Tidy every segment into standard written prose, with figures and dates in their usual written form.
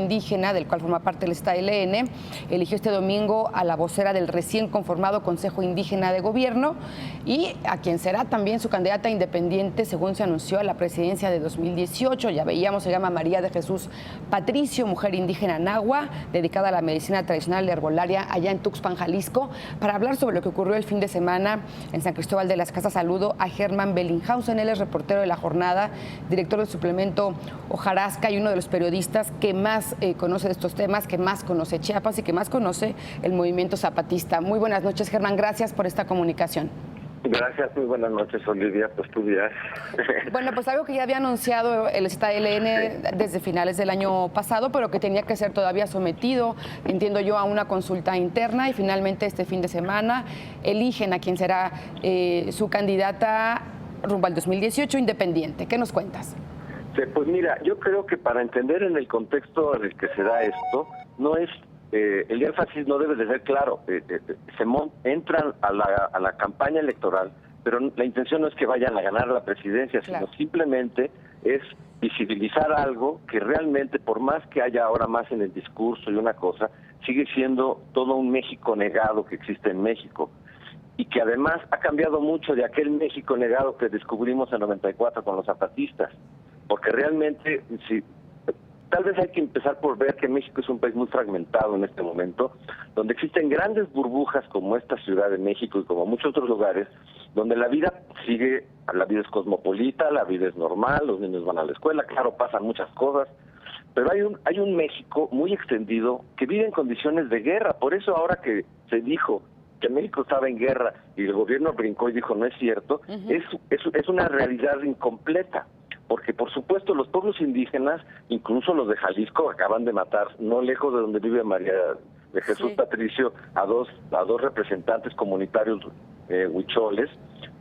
Indígena, del cual forma parte el ZLN, eligió este domingo a la vocera del recién conformado Consejo Indígena de Gobierno y a quien será también su candidata independiente, según se anunció, a la presidencia de 2018. Ya veíamos, se llama María de Jesús Patricio, mujer indígena nahua, dedicada a la medicina tradicional y herbolaria allá en Tuxpan, Jalisco. Para hablar sobre lo que ocurrió el fin de semana en San Cristóbal de las Casas, saludo a Germán Bellinghausen. Él es reportero de La Jornada, director del suplemento Hojarasca y uno de los periodistas que más conoce de estos temas, que más conoce Chiapas y que más conoce el movimiento zapatista. Muy buenas noches, Germán. Gracias por esta comunicación. Gracias, muy buenas noches, Olivia. Pues tú dirás. Bueno, pues algo que ya había anunciado el ZLN desde finales del año pasado, pero que tenía que ser todavía sometido, entiendo yo, a una consulta interna, y finalmente este fin de semana eligen a quien será su candidata rumbo al 2018 independiente. ¿Qué nos cuentas? Sí, pues mira, yo creo que para entender en el contexto en el que se da esto, no es el énfasis no debe de ser claro. Entran a la campaña electoral, pero la intención no es que vayan a ganar la presidencia, claro, sino simplemente es visibilizar algo que realmente, por más que haya ahora más en el discurso y una cosa, sigue siendo todo un México negado que existe en México, y que además ha cambiado mucho de aquel México negado que descubrimos en 94 con los zapatistas, porque realmente, si tal vez hay que empezar por ver que México es un país muy fragmentado en este momento, donde existen grandes burbujas como esta Ciudad de México y como muchos otros lugares, donde la vida es cosmopolita, la vida es normal, los niños van a la escuela, claro, pasan muchas cosas, pero hay un México muy extendido que vive en condiciones de guerra. Por eso ahora que se dijo que México estaba en guerra y el gobierno brincó y dijo no es cierto, es una realidad incompleta. Porque, por supuesto, los pueblos indígenas, incluso los de Jalisco, acaban de matar, no lejos de donde vive María de Jesús Patricio, a dos representantes comunitarios huicholes,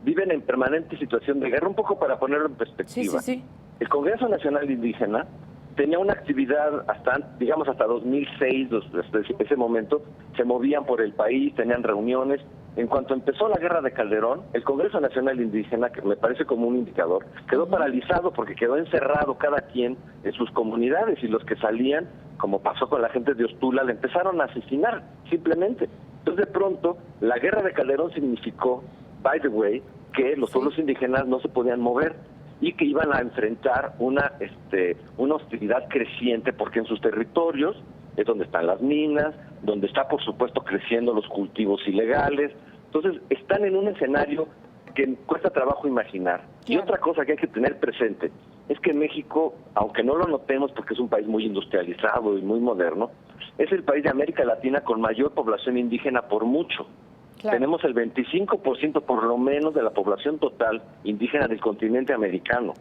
viven en permanente situación de guerra, un poco para ponerlo en perspectiva. El Congreso Nacional Indígena tenía una actividad hasta 2006, desde ese momento, se movían por el país, tenían reuniones. En cuanto empezó la guerra de Calderón, el Congreso Nacional Indígena, que me parece como un indicador, quedó paralizado porque quedó encerrado cada quien en sus comunidades, y los que salían, como pasó con la gente de Ostula, le empezaron a asesinar, simplemente. Entonces, de pronto, la guerra de Calderón significó, by the way, que los pueblos indígenas no se podían mover y que iban a enfrentar una hostilidad creciente, porque en sus territorios es donde están las minas, donde está, por supuesto, creciendo los cultivos ilegales. Entonces, están en un escenario que cuesta trabajo imaginar. Y otra cosa que hay que tener presente es que México, aunque no lo notemos porque es un país muy industrializado y muy moderno, es el país de América Latina con mayor población indígena por mucho. Claro. Tenemos el 25% por lo menos de la población total indígena del continente americano.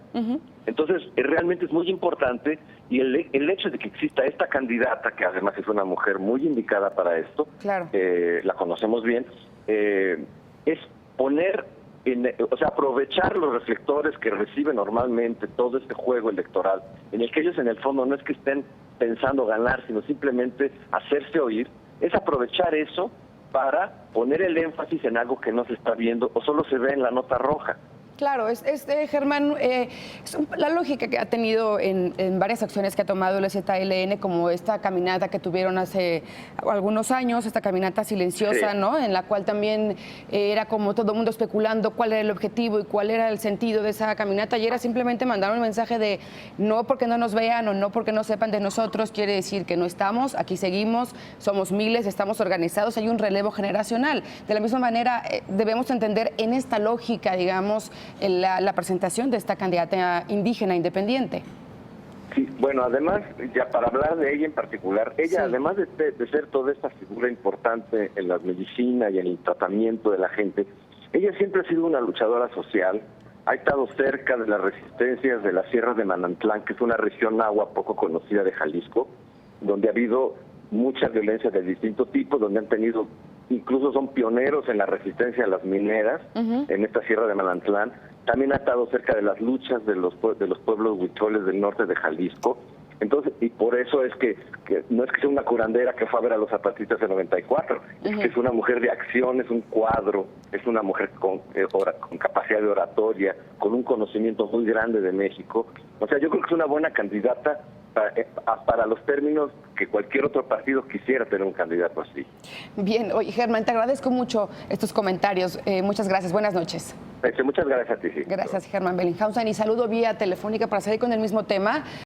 Entonces, realmente es muy importante, y el hecho de que exista esta candidata, que además es una mujer muy indicada para esto, claro, la conocemos bien, es poner, aprovechar los reflectores que recibe normalmente todo este juego electoral, en el que ellos en el fondo no es que estén pensando ganar, sino simplemente hacerse oír, es aprovechar eso para poner el énfasis en algo que no se está viendo o solo se ve en la nota roja. Claro, Germán, la lógica que ha tenido en varias acciones que ha tomado el ZLN, como esta caminata que tuvieron hace algunos años, esta caminata silenciosa, ¿no? En la cual también era como todo el mundo especulando cuál era el objetivo y cuál era el sentido de esa caminata, y era simplemente mandar un mensaje de no porque no nos vean o no porque no sepan de nosotros, quiere decir que no estamos, aquí seguimos, somos miles, estamos organizados, hay un relevo generacional. De la misma manera, debemos entender en esta lógica, digamos, la presentación de esta candidata indígena independiente. Sí, bueno, además, ya para hablar de ella en particular, ella además de ser toda esta figura importante en la medicina y en el tratamiento de la gente, ella siempre ha sido una luchadora social, ha estado cerca de las resistencias de las sierras de Manantlán, que es una región nahua poco conocida de Jalisco, donde ha habido mucha violencia de distinto tipo, donde han tenido, incluso son pioneros en la resistencia a las mineras, en esta sierra de Manantlán. También ha estado cerca de las luchas de los pueblos huicholes del norte de Jalisco. Entonces, y por eso es que no es que sea una curandera que fue a ver a los zapatistas en 94, es que es una mujer de acción, es un cuadro, es una mujer con capacidad de oratoria, con un conocimiento muy grande de México. O sea, yo creo que es una buena candidata para los términos que cualquier otro partido quisiera tener un candidato así. Bien, oye, Germán, te agradezco mucho estos comentarios. Muchas gracias, buenas noches. Muchas gracias a ti. Sí. Gracias, Germán Bellinghausen. Y saludo vía telefónica para seguir con el mismo tema